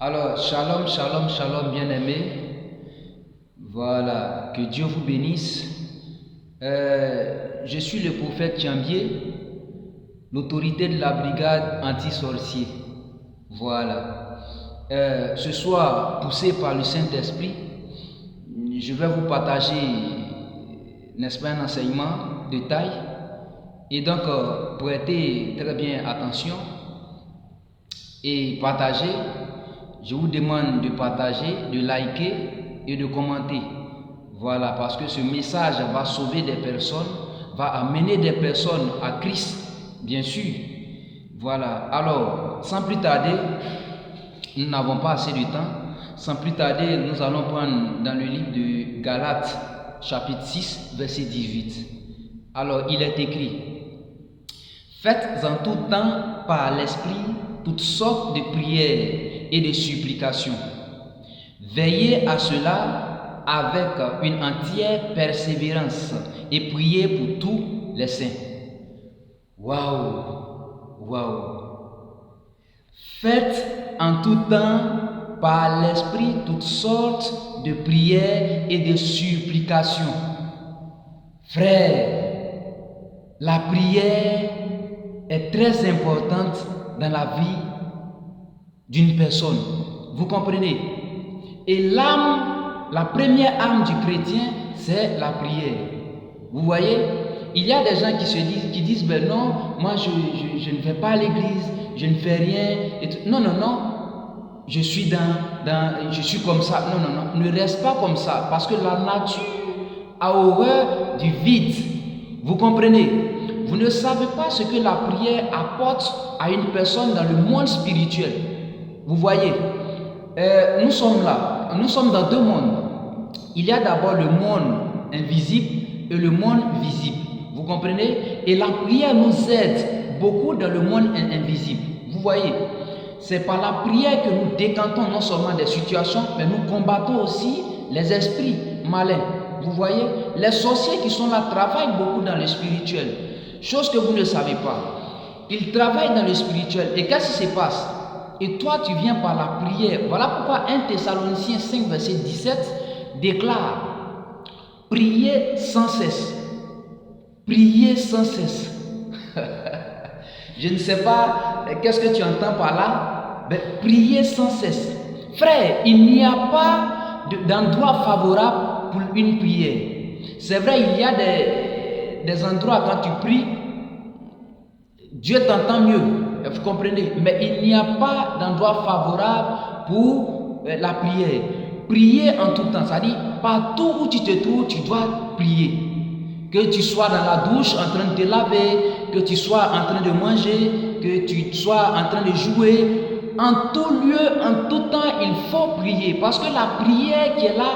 Alors, shalom, shalom, shalom, bien-aimés. Voilà, que Dieu vous bénisse. Je suis le prophète Thiambié, l'autorité de la brigade anti-sorcier. Voilà. Ce soir, poussé par le Saint-Esprit, je vais vous partager, n'est-ce pas, un enseignement de taille. Et donc, prêtez très bien attention et partagez. Je vous demande de partager, de liker et de commenter. Voilà, parce que ce message va sauver des personnes, va amener des personnes à Christ, bien sûr. Voilà, alors, sans plus tarder, nous n'avons pas assez de temps. Sans plus tarder, nous allons prendre dans le livre de Galates, chapitre 6, verset 18. Alors, il est écrit: faites en tout temps par l'Esprit toutes sortes de prières et de supplications. Veillez à cela avec une entière persévérance et priez pour tous les saints. Waouh! Waouh! Faites en tout temps par l'Esprit toutes sortes de prières et de supplications. Frères, la prière est très importante dans la vie d'une personne. Vous comprenez? Et l'âme, la première âme du chrétien, c'est la prière. Vous voyez? Il y a des gens qui disent ben non, moi je ne vais pas à l'église, je ne fais rien. Et tout. Non, non, non. Je suis je suis comme ça. Non, non, non. Ne reste pas comme ça. Parce que la nature a horreur du vide. Vous comprenez? Vous ne savez pas ce que la prière apporte à une personne dans le monde spirituel. Vous voyez, nous sommes là, nous sommes dans deux mondes. Il y a d'abord le monde invisible et le monde visible. Vous comprenez? Et la prière nous aide beaucoup dans le monde invisible. Vous voyez, c'est par la prière que nous décantons non seulement des situations, mais nous combattons aussi les esprits malins. Vous voyez, les sorciers qui sont là travaillent beaucoup dans le spirituel. Chose que vous ne savez pas. Ils travaillent dans le spirituel. Et qu'est-ce qui se passe? Et toi, tu viens par la prière. Voilà pourquoi 1 Thessaloniciens 5, verset 17 déclare: priez sans cesse. Priez sans cesse. Je ne sais pas qu'est-ce que tu entends par là. Mais priez sans cesse. Frère, il n'y a pas d'endroit favorable pour une prière. C'est vrai, il y a des endroits quand tu pries, Dieu t'entend mieux, vous comprenez, mais il n'y a pas d'endroit favorable pour la prière. Prier en tout temps, c'est-à-dire partout où tu te trouves, tu dois prier. Que tu sois dans la douche en train de te laver, que tu sois en train de manger, que tu sois en train de jouer, en tout lieu, en tout temps, il faut prier. Parce que la prière qui est là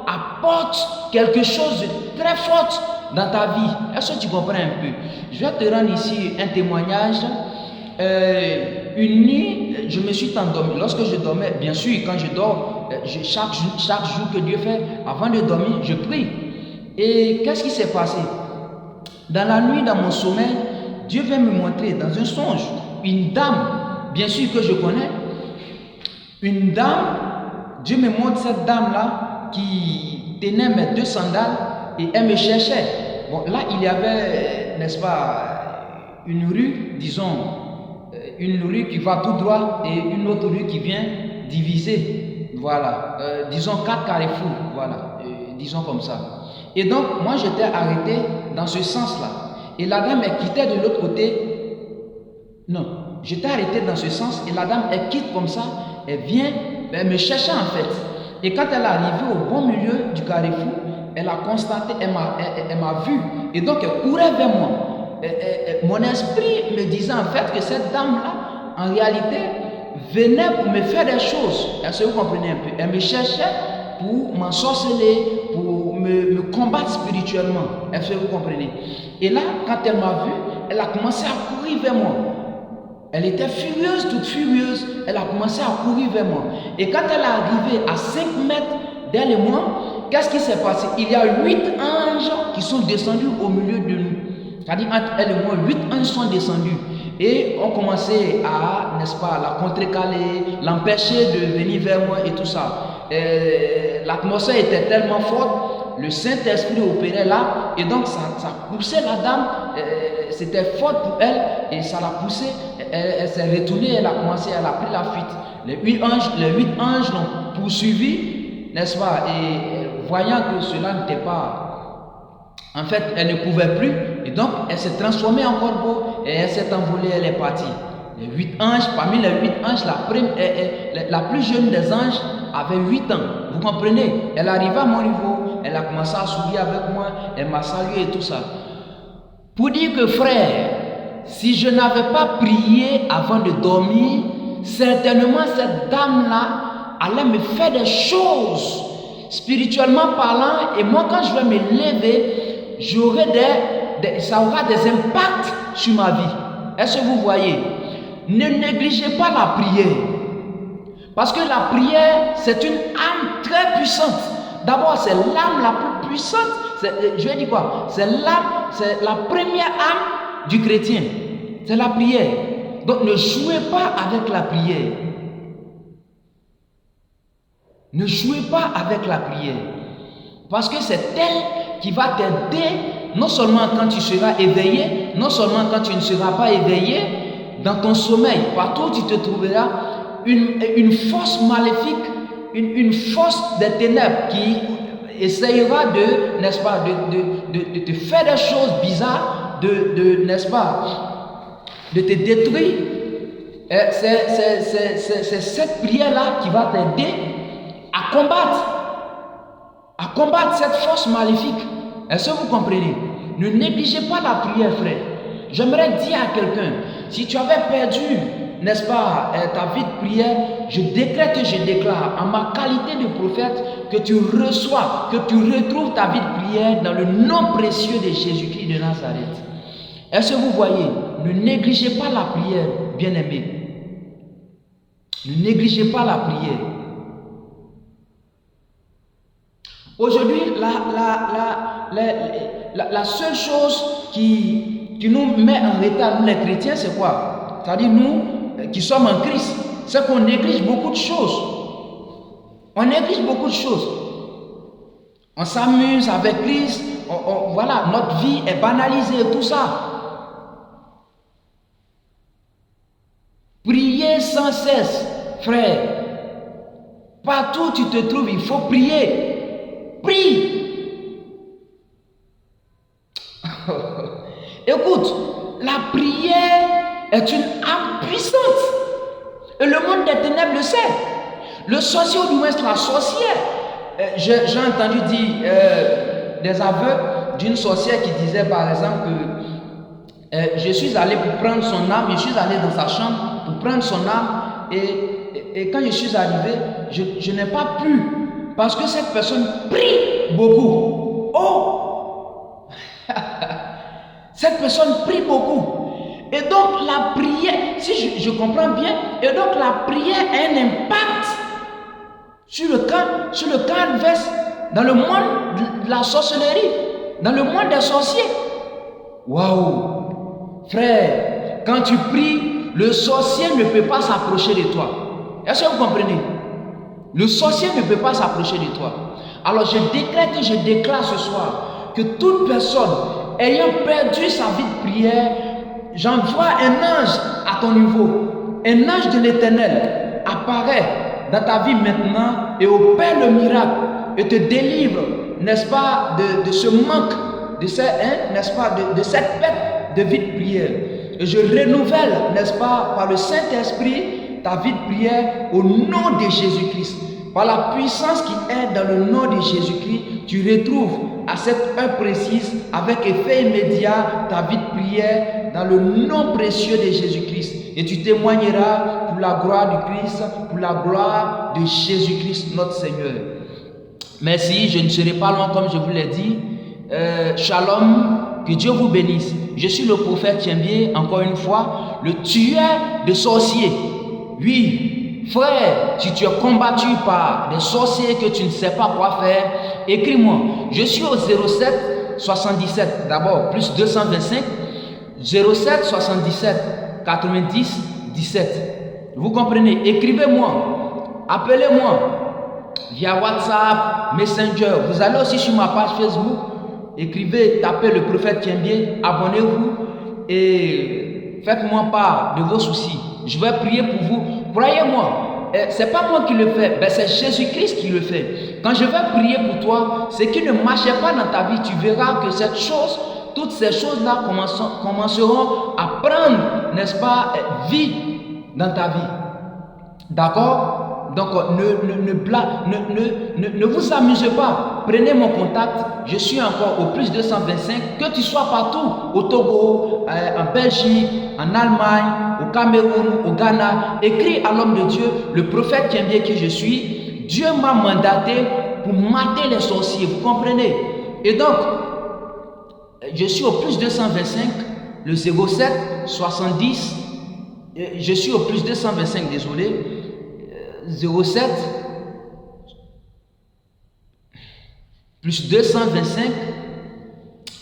apporte quelque chose de très fort dans ta vie. Est-ce que tu comprends un peu? Je vais te rendre ici un témoignage. Une nuit, je me suis endormi. Lorsque je dormais, bien sûr, quand je dors, chaque jour que Dieu fait, avant de dormir, je prie. Et qu'est-ce qui s'est passé? Dans la nuit, dans mon sommeil, Dieu vient me montrer dans un songe une dame, bien sûr que je connais, une dame. Dieu me montre cette dame-là qui tenait mes deux sandales et elle me cherchait. Bon, là, il y avait, n'est-ce pas, une rue, disons, une rue qui va tout droit et une autre rue qui vient diviser. Voilà, disons 4 carrefours, voilà, disons comme ça. Et donc, moi, j'étais arrêté dans ce sens-là. Et la dame, elle quittait de l'autre côté. Non, j'étais arrêté dans ce sens et la dame, elle quitte comme ça, elle vient, elle me cherchait en fait. Et quand elle est arrivée au bon milieu du carrefour, elle a constaté, elle m'a vu. Et donc, elle courait vers moi. Mon esprit me disait en fait que cette dame-là, en réalité, venait pour me faire des choses. Est-ce que vous comprenez un peu? Elle me cherchait pour m'ensorceler, pour me combattre spirituellement. Est-ce que vous comprenez? Et là, quand elle m'a vu, elle a commencé à courir vers moi. Elle était furieuse, toute furieuse. Elle a commencé à courir vers moi. Et quand elle est arrivée à 5 mètres d'elle et moi, qu'est-ce qui s'est passé? Il y a 8 anges qui sont descendus au milieu de nous. C'est-à-dire entre elle et moi, 8 anges sont descendus. Et on commençait à, n'est-ce pas, la contrecaler, l'empêcher de venir vers moi et tout ça. L'atmosphère était tellement forte, le Saint-Esprit opérait là, et donc ça poussait la dame, c'était fort pour elle, et ça l'a poussée, elle s'est retournée, elle a pris la fuite. Les huit anges l'ont poursuivi, n'est-ce pas, et voyant que cela n'était pas... En fait, elle ne pouvait plus, et donc elle s'est transformée en corbeau, et elle s'est envolée, elle est partie. Les 8 anges, parmi les 8 anges, la plus jeune des anges avait 8 ans. Vous comprenez? Elle arriva à mon niveau, elle a commencé à sourire avec moi, elle m'a salué et tout ça. Pour dire que frère, si je n'avais pas prié avant de dormir, certainement cette dame-là allait me faire des choses, spirituellement parlant, et moi quand je vais me lever, ça aura des impacts sur ma vie. Est-ce que vous voyez? Ne négligez pas la prière. Parce que la prière, c'est une âme très puissante. D'abord, c'est l'âme la plus puissante. Je vais dire quoi? C'est la première âme du chrétien. C'est la prière. Donc, ne jouez pas avec la prière. Ne jouez pas avec la prière. Parce que c'est elle qui va t'aider, non seulement quand tu seras éveillé, non seulement quand tu ne seras pas éveillé, dans ton sommeil, partout où tu te trouveras, une force maléfique, une force des ténèbres qui essayera de, n'est-ce pas, de te faire des choses bizarres, n'est-ce pas, de te détruire. C'est cette prière-là qui va t'aider à combattre cette force maléfique. Est-ce que vous comprenez? Ne négligez pas la prière, frère. J'aimerais dire à quelqu'un, si tu avais perdu, n'est-ce pas, ta vie de prière, je décrète et je déclare, en ma qualité de prophète, que tu reçois, que tu retrouves ta vie de prière dans le nom précieux de Jésus-Christ de Nazareth. Est-ce que vous voyez? Ne négligez pas la prière, bien-aimés. Ne négligez pas la prière. Aujourd'hui, la seule chose qui nous met en retard, nous les chrétiens, c'est quoi? C'est-à-dire nous qui sommes en Christ, c'est qu'on néglige beaucoup de choses. On néglige beaucoup de choses. On s'amuse avec Christ, voilà, notre vie est banalisée et tout ça. Priez sans cesse, frère. Partout où tu te trouves, il faut prier. Prie. Écoute, la prière est une âme puissante. Et le monde des ténèbres le sait. Le sorcier, ou du moins la sorcière. J'ai entendu dire des aveux d'une sorcière qui disait par exemple que je suis allé pour prendre son âme, je suis allé dans sa chambre pour prendre son âme et quand je suis arrivé, je n'ai pas pu parce que cette personne prie beaucoup. Oh! Cette personne prie beaucoup. Et donc la prière, si je comprends bien, et donc la prière a un impact sur le canvas, dans le monde de la sorcellerie, dans le monde des sorciers. Waouh! Frère, quand tu pries, le sorcier ne peut pas s'approcher de toi. Est-ce que vous comprenez? Le sorcier ne peut pas s'approcher de toi. Alors je décrète et je déclare ce soir que toute personne ayant perdu sa vie de prière, j'envoie un ange à ton niveau. Un ange de l'Éternel apparaît dans ta vie maintenant et opère le miracle et te délivre, n'est-ce pas, de ce manque, de cette perte de vie de prière. Et je renouvelle, n'est-ce pas, par le Saint-Esprit, ta vie de prière au nom de Jésus-Christ. Par la puissance qui est dans le nom de Jésus-Christ, tu retrouves à cette heure précise, avec effet immédiat, ta vie de prière dans le nom précieux de Jésus-Christ. Et tu témoigneras pour la gloire du Christ, pour la gloire de Jésus-Christ, notre Seigneur. Merci, je ne serai pas loin comme je vous l'ai dit. Shalom, que Dieu vous bénisse. Je suis le prophète Thiembier, encore une fois, le tueur de sorciers. Oui, frère, si tu es combattu par des sorciers que tu ne sais pas quoi faire, écris-moi. Je suis au 07 77, d'abord, plus 225, 07 77 90 17. Vous comprenez? Écrivez-moi, appelez-moi via WhatsApp, Messenger. Vous allez aussi sur ma page Facebook. Écrivez, tapez le prophète Thienbié, abonnez-vous et faites-moi part de vos soucis. Je vais prier pour vous. Croyez-moi, c'est pas moi qui le fais, c'est Jésus-Christ qui le fait. Quand je vais prier pour toi, ce qui ne marchait pas dans ta vie, tu verras que cette chose, toutes ces choses-là commenceront à prendre, n'est-ce pas, vie dans ta vie. D'accord? Donc ne vous amusez pas. Prenez mon contact. Je suis encore au plus 225. Que tu sois partout, au Togo, en Belgique, en Allemagne, au Cameroun, au Ghana, écris à l'homme de Dieu, le prophète Thienbié que je suis. Dieu m'a mandaté pour mater les sorciers. Vous comprenez? Et donc, je suis au plus 225, le 07 70. Je suis au plus 225, désolé. 07 plus 225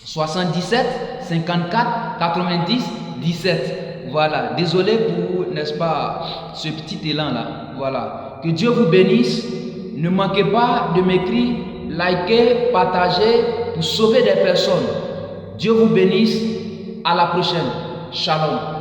77 54 90 17. Voilà, désolé pour, n'est-ce pas, ce petit élan là. Voilà, que Dieu vous bénisse. Ne manquez pas de m'écrire, liker, partager pour sauver des personnes. Dieu vous bénisse. À la prochaine. Shalom.